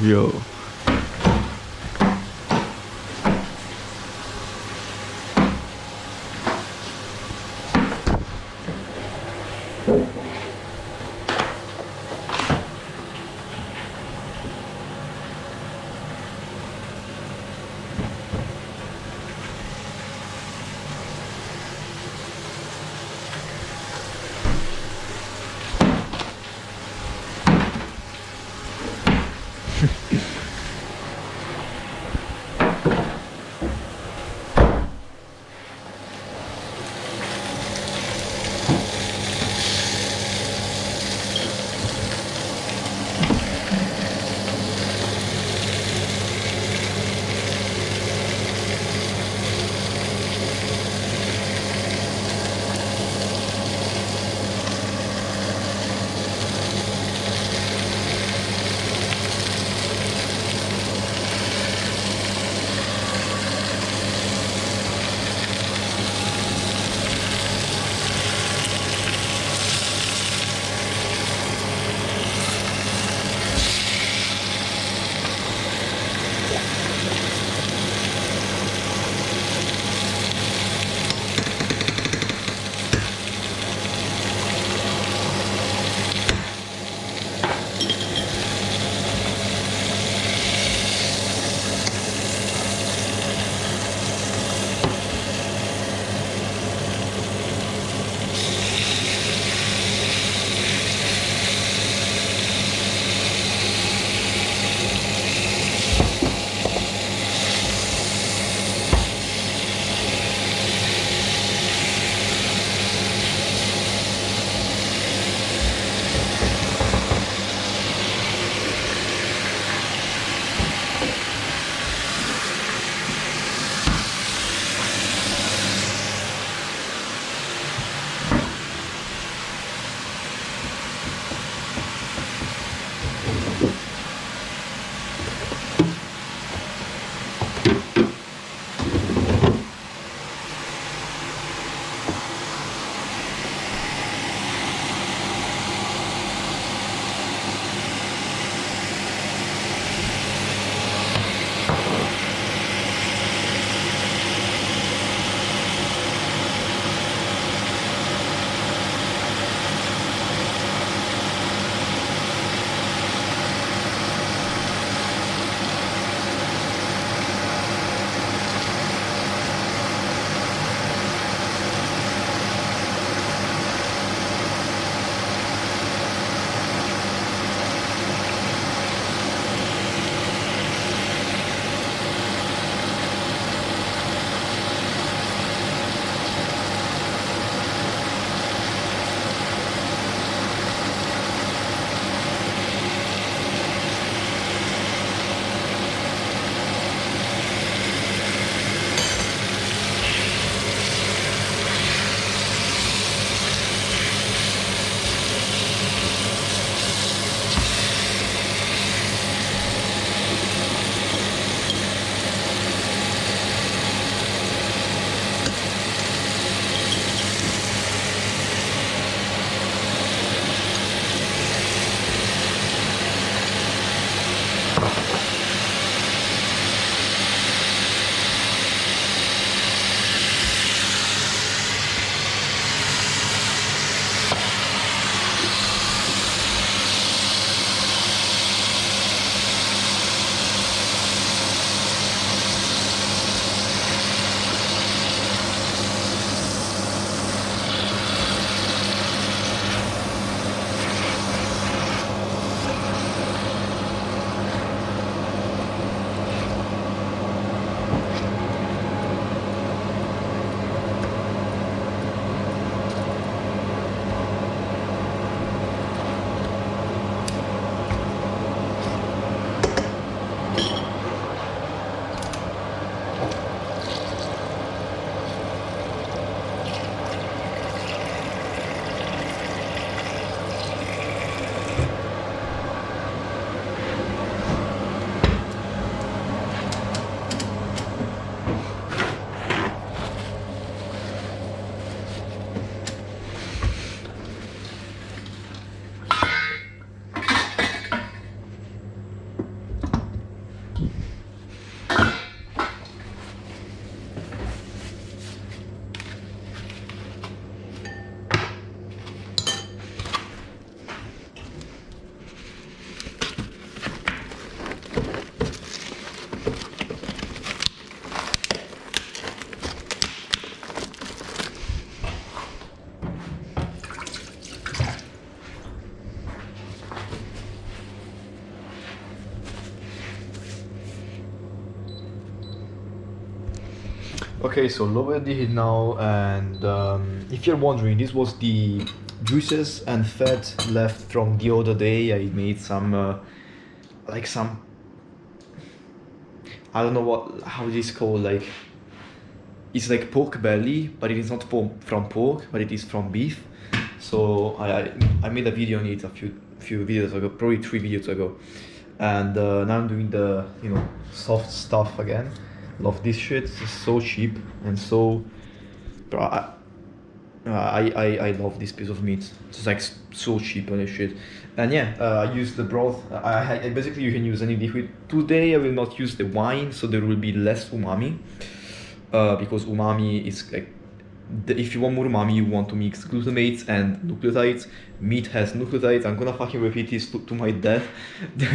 Yo. Okay, so lower the heat now, and if you're wondering, this was the juices and fat left from the other day. I made some, like some, I don't know how it is called, like, it's like pork belly, but it is not from pork, but it is from beef. So I made a video on it a few videos ago, probably 3 videos ago, and now I'm doing the soft stuff again. Love this shit. It's so cheap and so, bro. I love this piece of meat. It's like so cheap and shit. And yeah, I use the broth. I basically you can use any liquid. Today I will not use the wine, so there will be less umami. Because umami is like, if you want more umami, you want to mix glutamates and nucleotides. Meat has nucleotides. I'm gonna fucking repeat this to my death.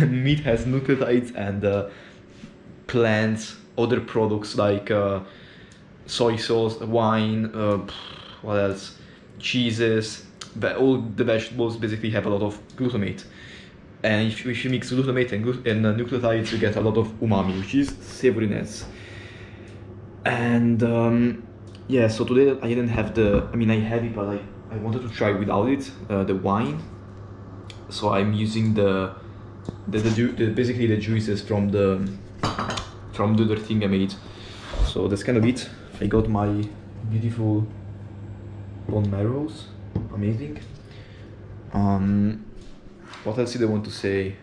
Meat has nucleotides and plants, other products like soy sauce, wine, what else? Cheeses. But all the vegetables basically have a lot of glutamate. And if you mix glutamate and nucleotides, you get a lot of umami, which is savoriness. And yeah, so today I didn't have I had it, but I wanted to try without it, the wine. So I'm using basically the juices from the other thing I made. So that's kind of it. I got my beautiful bone marrows, amazing. What else did I want to say?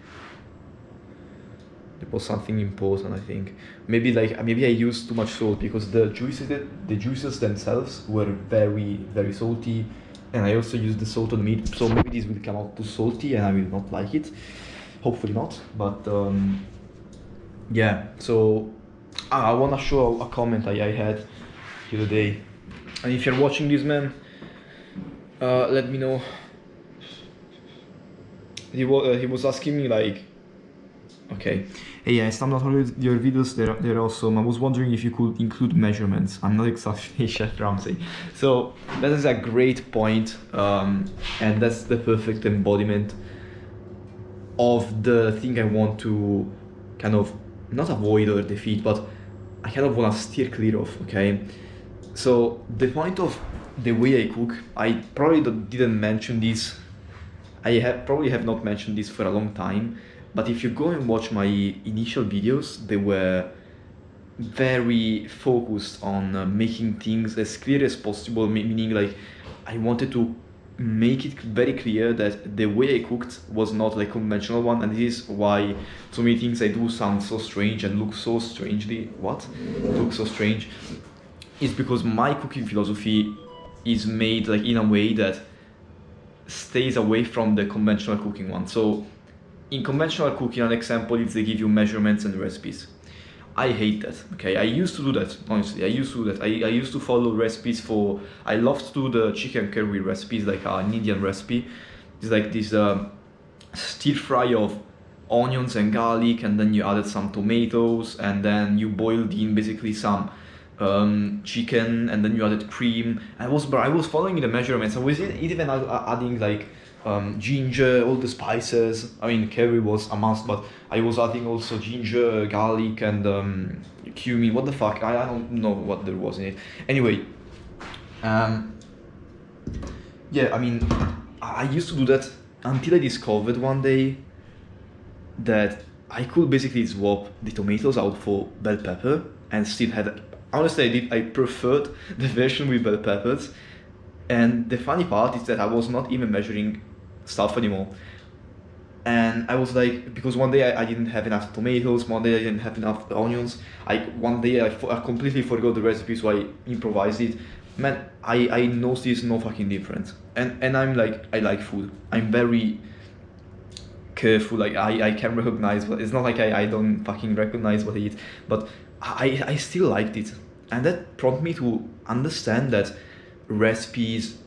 There was something important, I think. Maybe I used too much salt because the juices themselves were very very salty, and I also used the salt on the meat. So maybe this will come out too salty, and I will not like it. Hopefully not. But yeah. So I wanna show a comment I had the other day, and if you're watching this, man, let me know. He was asking me like, okay, hey, yes, I'm not only your videos, they're awesome. I was wondering if you could include measurements. I'm not exactly Chef Ramsay. So that is a great point, and that's the perfect embodiment of the thing I want to kind of not avoid or defeat, but I kind of want to steer clear of, okay? So the point of the way I cook, I probably didn't mention this. Probably have not mentioned this for a long time, but if you go and watch my initial videos, they were very focused on making things as clear as possible, meaning like I wanted to make it very clear that the way I cooked was not like conventional one, and this is why so many things I do sound so strange and look so look so strange, is because my cooking philosophy is made like in a way that stays away from the conventional cooking one. So in conventional cooking, an example is they give you measurements and recipes. I hate that, okay? I used to do that, honestly. I used to do that. I used to follow recipes I love to do the chicken curry recipes, like an Indian recipe. It's like this stir fry of onions and garlic, and then you added some tomatoes, and then you boiled in basically some chicken, and then you added cream. I was following the measurements. I was even adding like ginger, all the spices. I mean, curry was a must, but I was adding also ginger, garlic, and cumin. What the fuck? I don't know what there was in it. Anyway, yeah, I mean, I used to do that until I discovered one day that I could basically swap the tomatoes out for bell pepper and still had. Honestly, I preferred the version with bell peppers. And the funny part is that I was not even measuring stuff anymore. And I was like, because one day I didn't have enough tomatoes, one day I didn't have enough onions. One day I completely forgot the recipe, so I improvised it. Man, I noticed no fucking difference. And I'm like, I like food. I'm very careful. Like I can recognize what it's not like I don't fucking recognize what I eat, but I still liked it. And that prompted me to understand that recipes,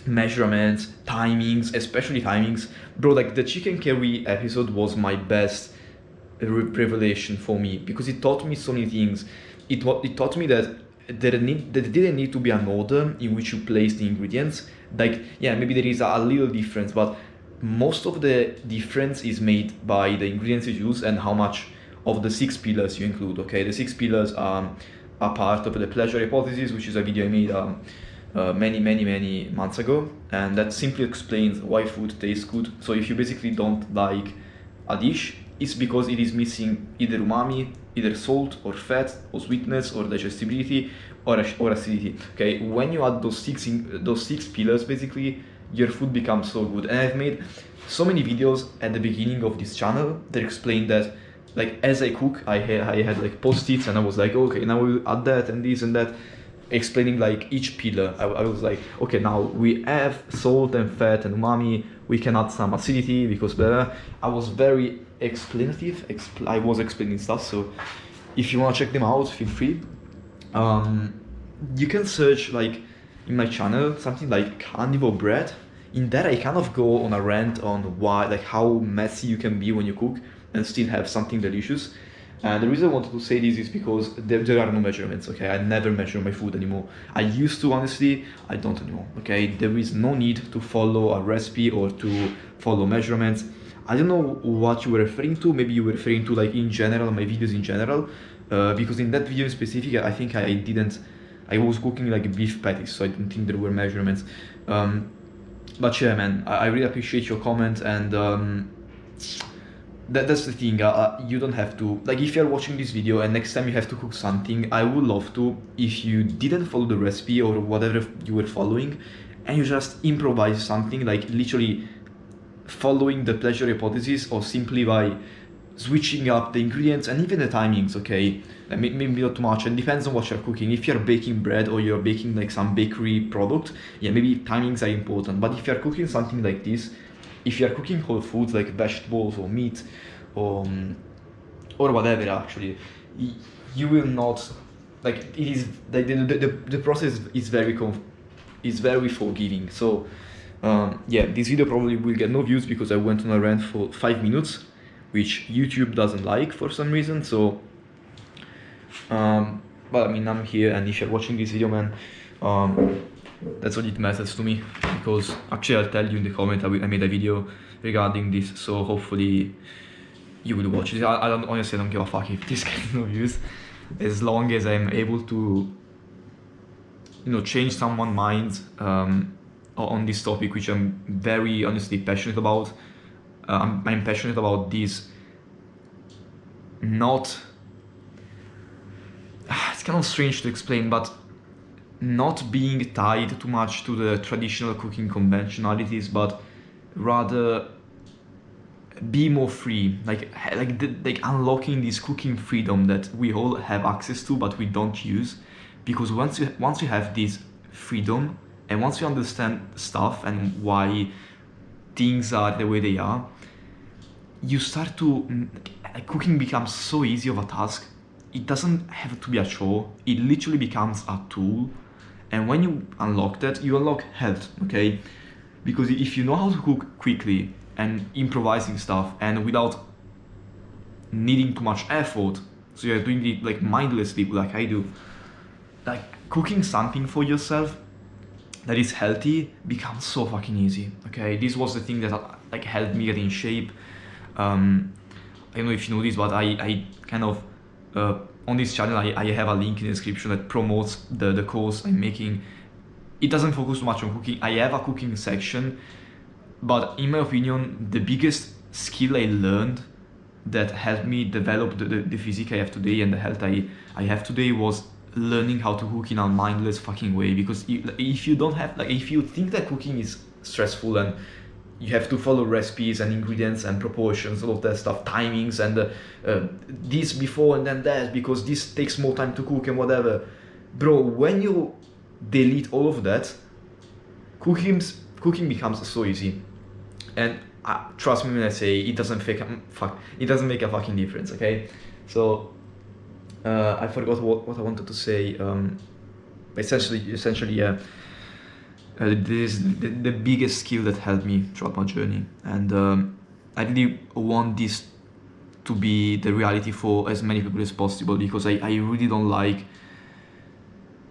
measurements, timings, especially timings, bro, like the chicken curry episode was my best revelation for me, because it taught me so many things. It taught me that there didn't need to be an order in which you place the ingredients. Like, yeah, maybe there is a little difference, but most of the difference is made by the ingredients you use and how much of the 6 pillars you include. Okay, the 6 pillars are a part of the pleasure hypothesis, which is a video I made many months ago, and that simply explains why food tastes good. So if you basically don't like a dish, it's because it is missing either umami, either salt or fat or sweetness or digestibility or acidity. Okay, when you add those six pillars, basically your food becomes so good. And I've made so many videos at the beginning of this channel that explain that, like, as I cook, I had like post-its, and I was like, okay, now we'll add that and this and that, explaining like each pillar. I was like, okay, now we have salt and fat and umami, we can add some acidity because blah. I was very explanative. I was explaining stuff. So if you want to check them out, feel free. You can search like in my channel something like carnivore bread. In that I kind of go on a rant on why, like, how messy you can be when you cook and still have something delicious. And the reason I wanted to say this is because there are no measurements, okay? I never measure my food anymore. I used to, honestly, I don't anymore, okay? There is no need to follow a recipe or to follow measurements. I don't know what you were referring to. Maybe you were referring to like in general, my videos in general, because in that video in specific, I think I was cooking like beef patties, so I don't think there were measurements. But yeah, man, I really appreciate your comment, and that's the thing. You don't have to, like, if you're watching this video and next time you have to cook something, I would love to, if you didn't follow the recipe or whatever you were following, and you just improvise something, like literally following the pleasure hypothesis, or simply by switching up the ingredients and even the timings, okay? Maybe not too much, and depends on what you're cooking. If you're baking bread or you're baking like some bakery product, yeah, maybe timings are important. But if you're cooking something like this, if you're cooking whole foods like vegetables or meat or whatever, actually, you will not, like, it is like the process is very forgiving. So yeah, this video probably will get no views because I went on a rant for 5 minutes, which YouTube doesn't like for some reason. So but I mean, I'm here, and if you're watching this video, man, that's what it matters to me, because actually I'll tell you in the comment I made a video regarding this, so hopefully you will watch it. I don't give a fuck if this gets no views, as long as I'm able to, you know, change someone's mind on this topic, which I'm very honestly passionate about. I'm passionate about this, not, it's kind of strange to explain, but not being tied too much to the traditional cooking conventionalities, but rather be more free, like unlocking this cooking freedom that we all have access to but we don't use. Because once you have this freedom, and once you understand stuff and why things are the way they are, you start to, cooking becomes so easy of a task. It doesn't have to be a chore, it literally becomes a tool. And when you unlock that, you unlock health, okay? Because if you know how to cook quickly and improvising stuff, and without needing too much effort, so you're doing it like mindlessly like I do, like cooking something for yourself that is healthy becomes so fucking easy, okay? This was the thing that like helped me get in shape. I don't know if you know this, but I kind of on this channel I have a link in the description that promotes the course I'm making. It doesn't focus too much on cooking. I have a cooking section, but in my opinion, the biggest skill I learned that helped me develop the physique I have today and the health I have today was learning how to cook in a mindless fucking way. Because if you don't have, like, if you think that cooking is stressful and you have to follow recipes and ingredients and proportions, all of that stuff, timings, and this before and then that, because this takes more time to cook and whatever. Bro, when you delete all of that, cooking becomes so easy. And trust me when I say it doesn't make a fucking difference, okay? So I forgot what I wanted to say. Essentially, yeah. This is the biggest skill that helped me throughout my journey, and I really want this to be the reality for as many people as possible, because I really don't like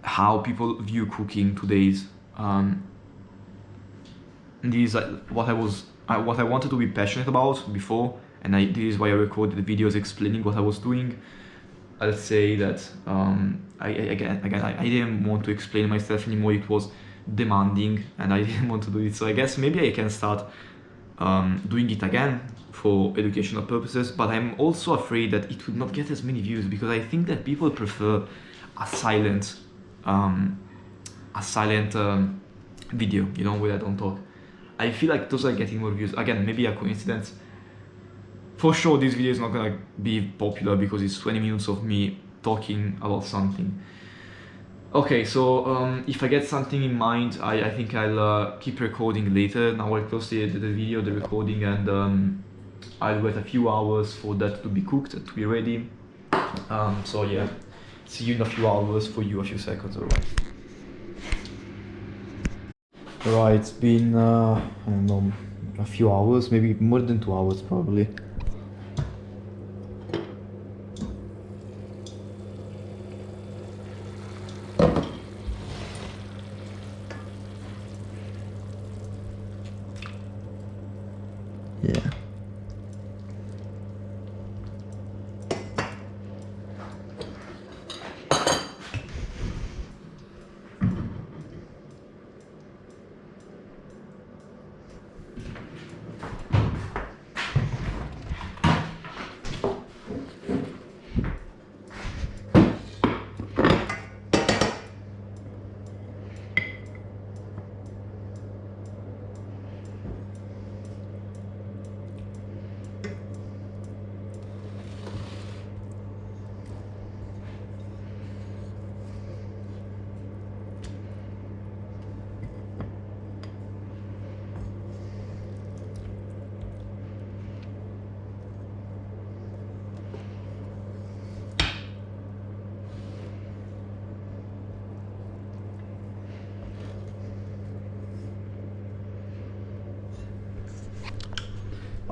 how people view cooking today's. This is what I wanted to be passionate about before, and this is why I recorded the videos explaining what I was doing. I'll say that I didn't want to explain myself anymore. It was demanding, and I didn't want to do it. So I guess maybe I can start doing it again for educational purposes. But I'm also afraid that it would not get as many views, because I think that people prefer a silent video, you know, where I don't talk. I feel like those are getting more views. Again, maybe a coincidence. For sure, this video is not gonna be popular because it's 20 minutes of me talking about something. Okay, so if I get something in mind, I think I'll keep recording later. Now I'll close the video, the recording, and I'll wait a few hours for that to be cooked, to be ready. So yeah, see you in a few hours, for you a few seconds, alright. Right, it's been, I don't know, a few hours, maybe more than 2 hours probably. Yeah.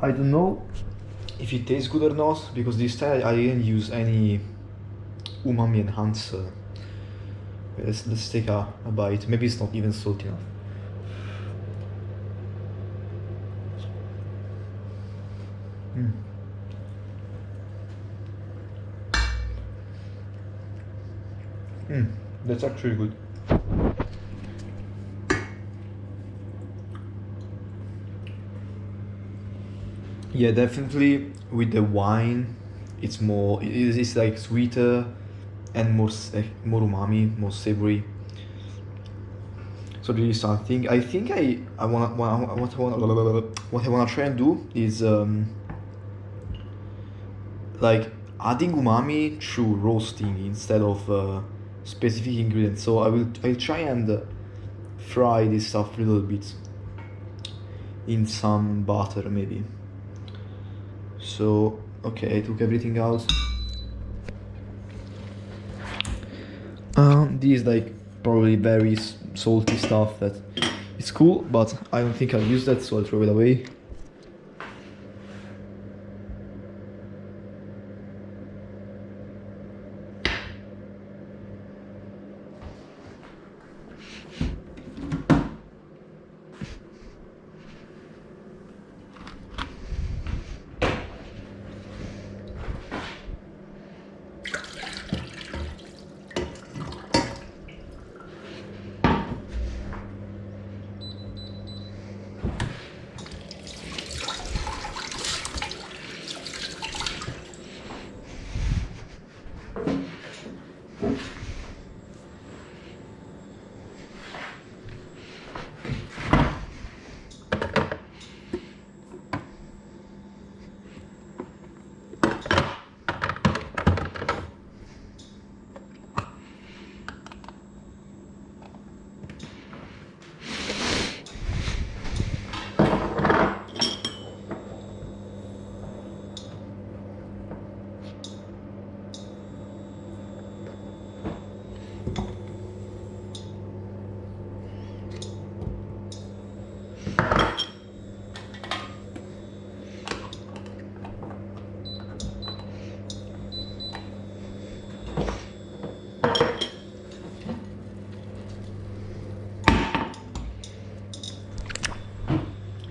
I don't know if it tastes good or not, because this time I didn't use any umami enhancer. Let's take a bite. Maybe it's not even salty enough. That's actually good. Yeah, definitely with the wine, it's like sweeter and more umami, more savory. So this is something I think what I wanna try and do is like adding umami through roasting instead of specific ingredients. So I'll try and fry this stuff a little bit in some butter maybe. So okay, I took everything out. This is like probably very salty stuff that is cool, but I don't think I'll use that, so I'll throw it away.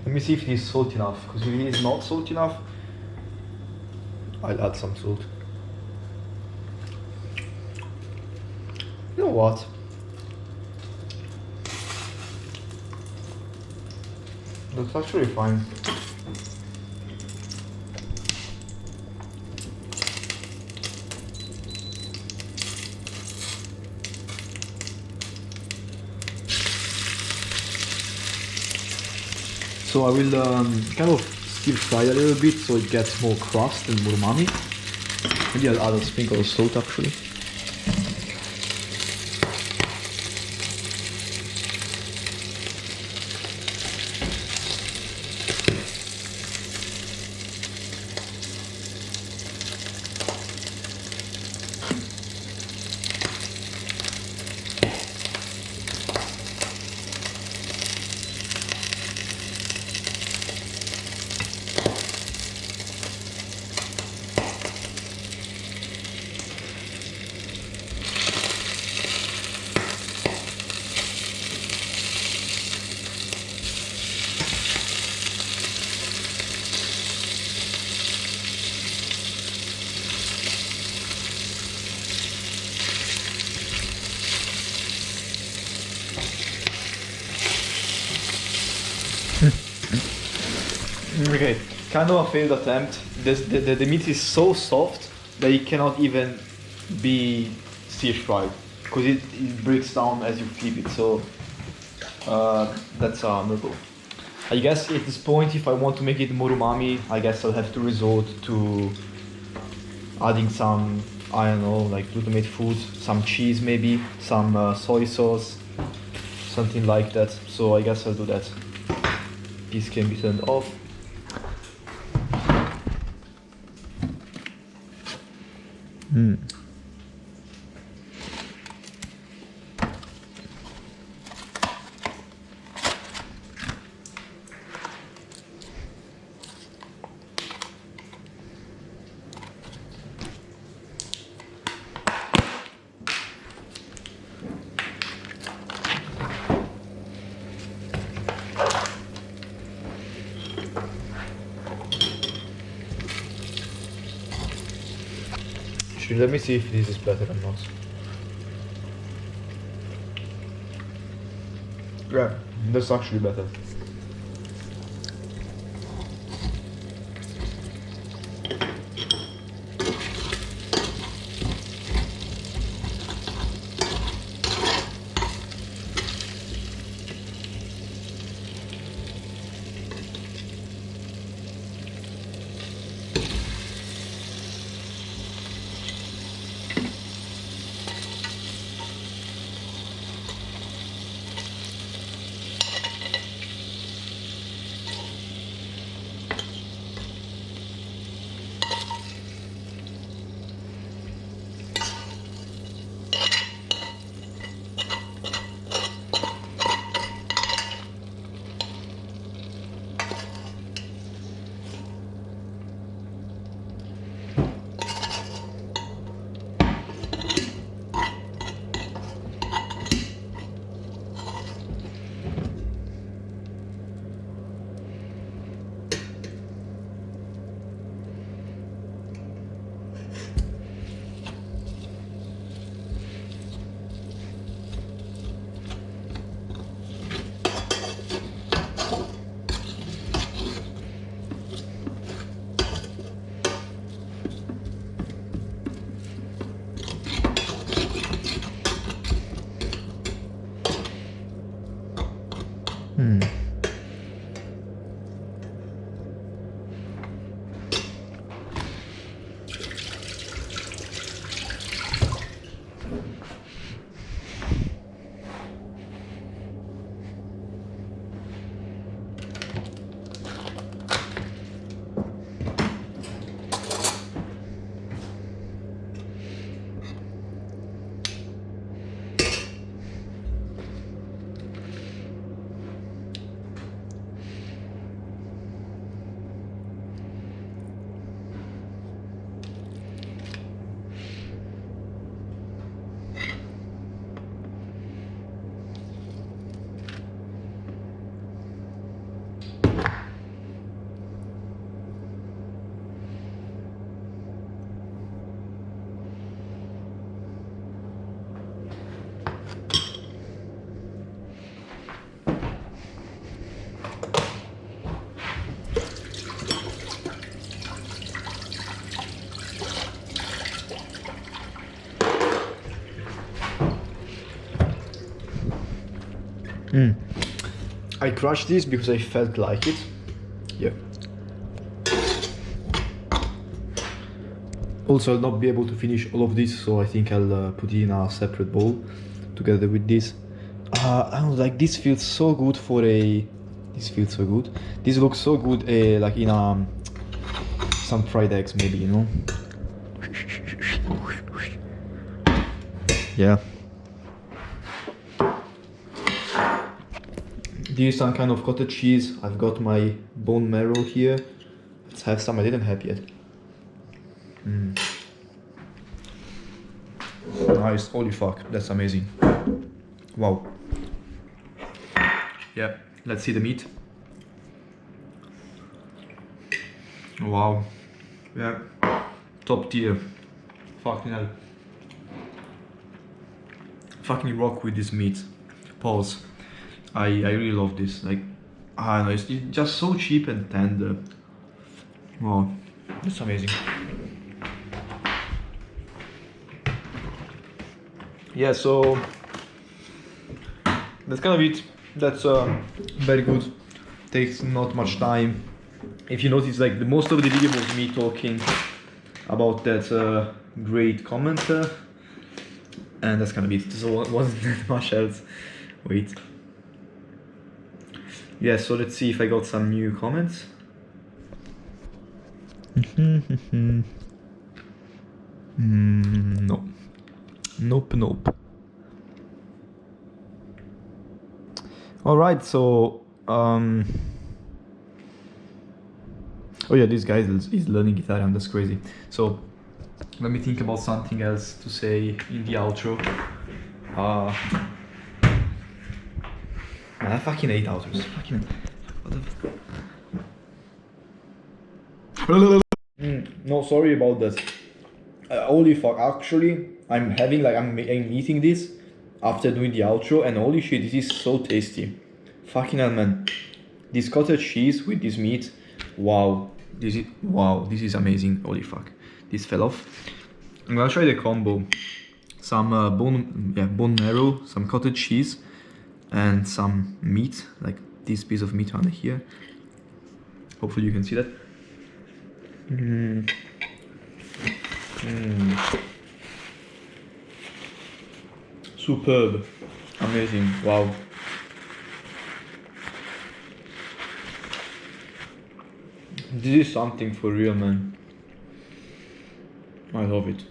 Let me see if it is salt enough, because if it is not salt enough, I'll add some salt. You know what? That's actually fine. So I will kind of stir fry a little bit so it gets more crust and more umami. Maybe I'll add a sprinkle of salt actually. Okay, kind of a failed attempt. The meat is so soft that it cannot even be stir fried because it breaks down as you flip it. So that's a miracle. I guess at this point, if I want to make it more umami, I guess I'll have to resort to adding some, I don't know, like glutamate food, some cheese maybe, some soy sauce, something like that. So I guess I'll do that. This can be turned off. Actually, let me see if this is better or not. Yeah, that's actually better. I crushed this because I felt like it. Yeah. Also, I'll not be able to finish all of this, so I think I'll put it in a separate bowl together with this. I don't know, like this feels so good for a. This feels so good. This looks so good, like in some fried eggs, maybe, you know. Yeah. This is some kind of cottage cheese. I've got my bone marrow here. Let's have some. I didn't have yet. Nice. Holy fuck, that's amazing. Wow. Yeah, let's see the meat. Wow. Yeah. Top tier. Fucking hell. Fucking rock with this meat. Pause. I really love this. Like, I don't know, it's just so cheap and tender. Wow, that's amazing. Yeah, so that's kind of it. That's very good. Takes not much time. If you notice, like the most of the video was me talking about that great comment, and that's kind of it. So wasn't that much else. Wait. Yeah, so let's see if I got some new comments. No. Nope. Alright, so oh yeah, this guy is learning guitar, and that's crazy. So let me think about something else to say in the outro. Man, I fucking hate outros. Fucking what the no, sorry about that. Holy fuck, actually I'm eating this after doing the outro, and holy shit, this is so tasty. Fucking hell, man. This cottage cheese with this meat, wow, this is amazing. Holy fuck, this fell off. I'm gonna try the combo. Some bone marrow, some cottage cheese, and some meat, like this piece of meat under here. Hopefully you can see that. Superb. Amazing. Wow. This is something for real, man. I love it.